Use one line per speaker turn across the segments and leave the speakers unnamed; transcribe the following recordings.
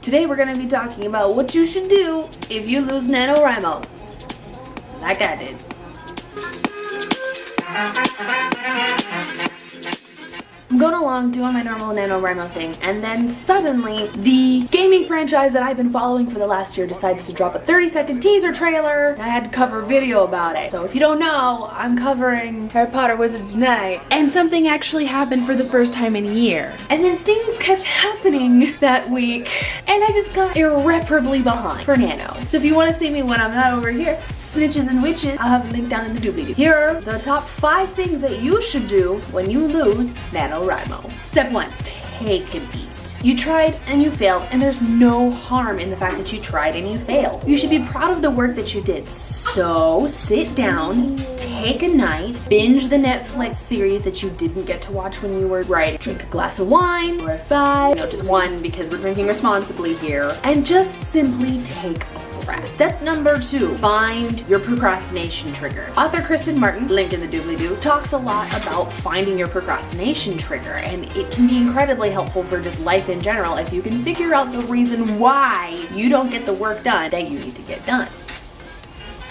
Today we're going to be talking about what you should do if you lose NaNoWriMo. Like I did. I'm going along doing my normal NaNoWriMo thing, and then suddenly the gaming franchise that I've been following for the last year decides to drop a 30-second teaser trailer, and I had to cover a video about it. So if you don't know, I'm covering Harry Potter Wizards Unite, and something actually happened for the first time in a year. And then things kept happening that week, and I just got irreparably behind for Nano. So if you want to see me when I'm not over here, snitches and witches, I'll have a link down in the doobly-doo. Here are the top 5 things that you should do when you lose NaNoWriMo. Step 1, take a beat. You tried and you failed, and there's no harm in the fact that you tried and you failed. You should be proud of the work that you did. So sit down, take a night, binge the Netflix series that you didn't get to watch when you were writing. Drink a glass of wine or a 5, no, just 1 because we're drinking responsibly here, and just simply take a breath. Step number 2, find your procrastination trigger. Author Kristen Martin, link in the doobly-doo, talks a lot about finding your procrastination trigger, and it can be incredibly helpful for just life in general if you can figure out the reason why you don't get the work done that you need to get done.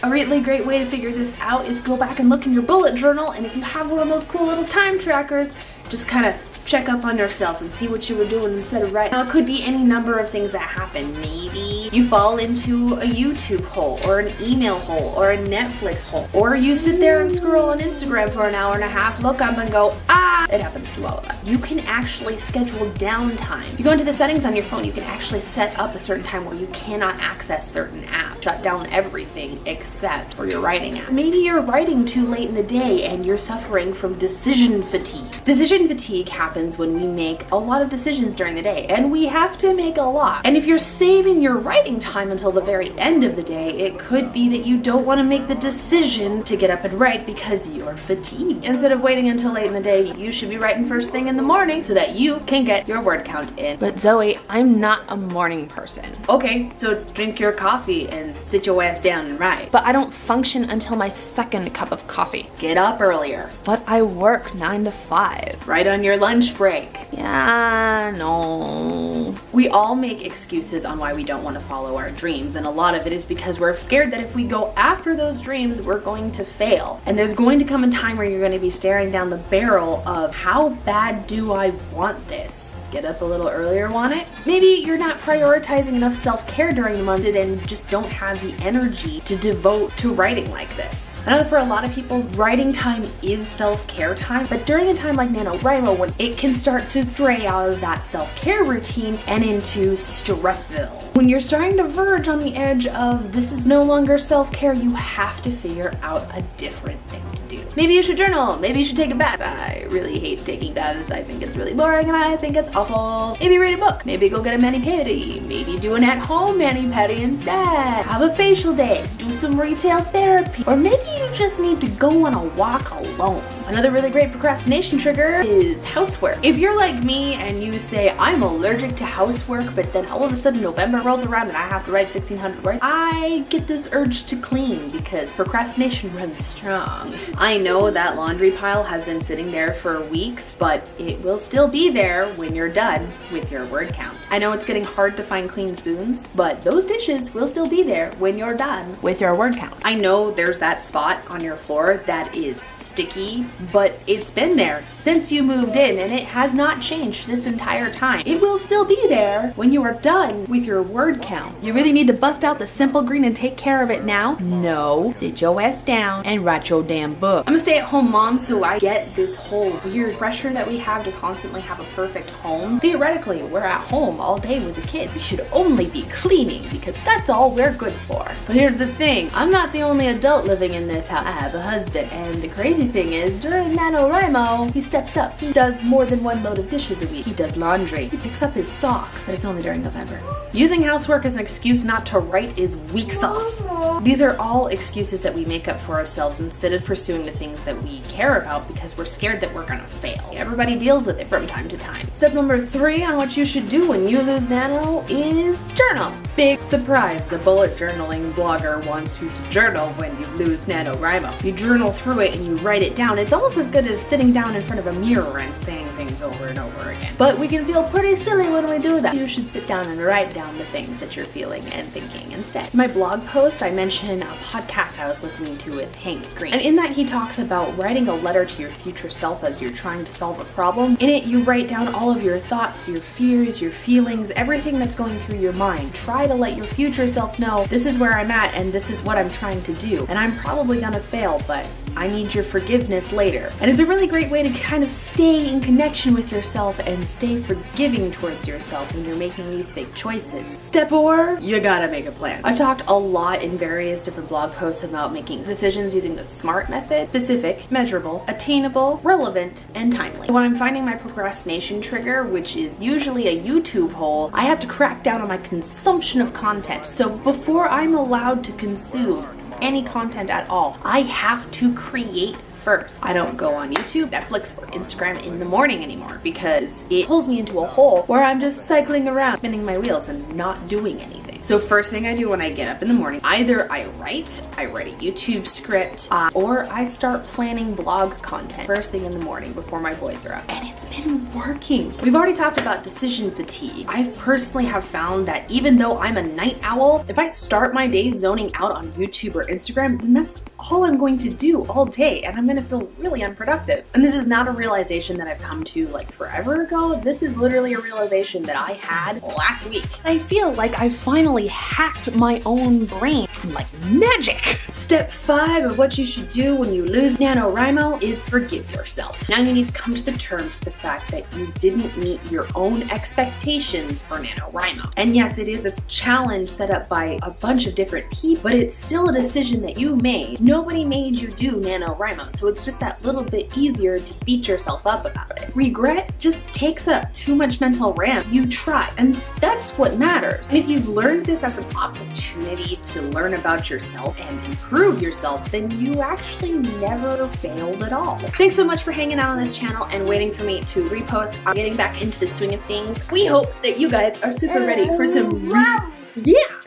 A really great way to figure this out is go back and look in your bullet journal, and if you have one of those cool little time trackers, just kind of check up on yourself and see what you were doing instead of writing. Now, it could be any number of things that happen. Maybe you fall into a YouTube hole, or an email hole, or a Netflix hole, or you sit there and scroll on Instagram for an hour and a half, look up and go, ah! It happens to all of us. You can actually schedule downtime. You go into the settings on your phone, you can actually set up a certain time where you cannot access certain apps. Shut down everything except for your writing app. Maybe you're writing too late in the day and you're suffering from decision fatigue. Decision fatigue happens when we make a lot of decisions during the day, and we have to make a lot. And if you're saving your writing time until the very end of the day, it could be that you don't want to make the decision to get up and write because you're fatigued. Instead of waiting until late in the day, you should be writing first thing in the morning so that you can get your word count in. But Zoe, I'm not a morning person. Okay, so drink your coffee and sit your ass down and write. But I don't function until my 2nd cup of coffee. Get up earlier. But I work 9 to 5. Write on your lunch break. Yeah, no. We all make excuses on why we don't want to follow our dreams, and a lot of it is because we're scared that if we go after those dreams, we're going to fail. And there's going to come a time where you're going to be staring down the barrel of, how bad do I want this? Get up a little earlier, want it? Maybe you're not prioritizing enough self-care during the month and just don't have the energy to devote to writing like this. I know that for a lot of people, writing time is self-care time, but during a time like NaNoWriMo, when it can start to stray out of that self-care routine and into Stressville. When you're starting to verge on the edge of this is no longer self-care, you have to figure out a different thing to do. Maybe you should journal, maybe you should take a bath. I really hate taking baths, I think it's really boring and I think it's awful. Maybe read a book, maybe go get a mani-pedi, maybe do an at-home mani-pedi instead. Have a facial day, do some retail therapy, or maybe you just need to go on a walk alone. Another really great procrastination trigger is housework. If you're like me and you say, I'm allergic to housework, but then all of a sudden November rolls around and I have to write 1,600 words, I get this urge to clean because procrastination runs strong. I know that laundry pile has been sitting there for weeks, but it will still be there when you're done with your word count. I know it's getting hard to find clean spoons, but those dishes will still be there when you're done with your word count. I know there's that spot on your floor that is sticky, but it's been there since you moved in and it has not changed this entire time. It will still be there when you are done with your word count. You really need to bust out the simple green and take care of it now? No. Sit your ass down and write your damn book. I'm a stay-at-home mom, so I get this whole weird pressure that we have to constantly have a perfect home. Theoretically, we're at home all day with the kids. We should only be cleaning because that's all we're good for. But here's the thing, I'm not the only adult living in this house. I have a husband, and the crazy thing is, during NaNoWriMo, he steps up. He does more than 1 load of dishes a week. He does laundry. He picks up his socks, but it's only during November. Using housework as an excuse not to write is weak sauce. These are all excuses that we make up for ourselves instead of pursuing the things that we care about because we're scared that we're gonna fail. Everybody deals with it from time to time. Step number 3 on what you should do when you lose Nano is journal. Big surprise, the bullet journaling blogger wants you to journal when you lose NaNoWriMo. NaNoWriMo. You journal through it and you write it down. It's almost as good as sitting down in front of a mirror and saying things over and over again. But we can feel pretty silly when we do that. You should sit down and write down the things that you're feeling and thinking instead. In my blog post, I mention a podcast I was listening to with Hank Green. And in that he talks about writing a letter to your future self as you're trying to solve a problem. In it, you write down all of your thoughts, your fears, your feelings, everything that's going through your mind. Try to let your future self know, this is where I'm at and this is what I'm trying to do. And I'm probably gonna fail, but I need your forgiveness later. And it's a really great way to kind of stay in connection with yourself and stay forgiving towards yourself when you're making these big choices. Step 4, you gotta make a plan. I've talked a lot in various different blog posts about making decisions using the SMART method: specific, measurable, attainable, relevant, and timely. When I'm finding my procrastination trigger, which is usually a YouTube hole, I have to crack down on my consumption of content. So before I'm allowed to consume any content at all, I have to create first. I don't go on YouTube, Netflix, or Instagram in the morning anymore because it pulls me into a hole where I'm just cycling around, spinning my wheels and not doing anything. So first thing I do when I get up in the morning, either I write a YouTube script, or I start planning blog content first thing in the morning before my boys are up. And it's been working. We've already talked about decision fatigue. I personally have found that even though I'm a night owl, if I start my day zoning out on YouTube or Instagram, then that's all I'm going to do all day, and I'm gonna feel really unproductive. And this is not a realization that I've come to like forever ago. This is literally a realization that I had last week. I feel like I finally hacked my own brain. It's like magic. Step 5 of what you should do when you lose NaNoWriMo is forgive yourself. Now you need to come to the terms with the fact that you didn't meet your own expectations for NaNoWriMo. And yes, it is a challenge set up by a bunch of different people, but it's still a decision that you made. Nobody made you do NaNoWriMo, so it's just that little bit easier to beat yourself up about it. Regret just takes up too much mental RAM. You try, and that's what matters. And if you've learned this as an opportunity to learn about yourself and improve yourself, then you actually never failed at all. Thanks so much for hanging out on this channel and waiting for me to repost. I'm getting back into the swing of things. We hope that you guys are super ready for some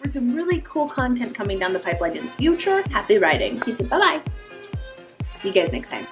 for some really cool content coming down the pipeline in the future. Happy writing. Peace and bye-bye. See you guys next time.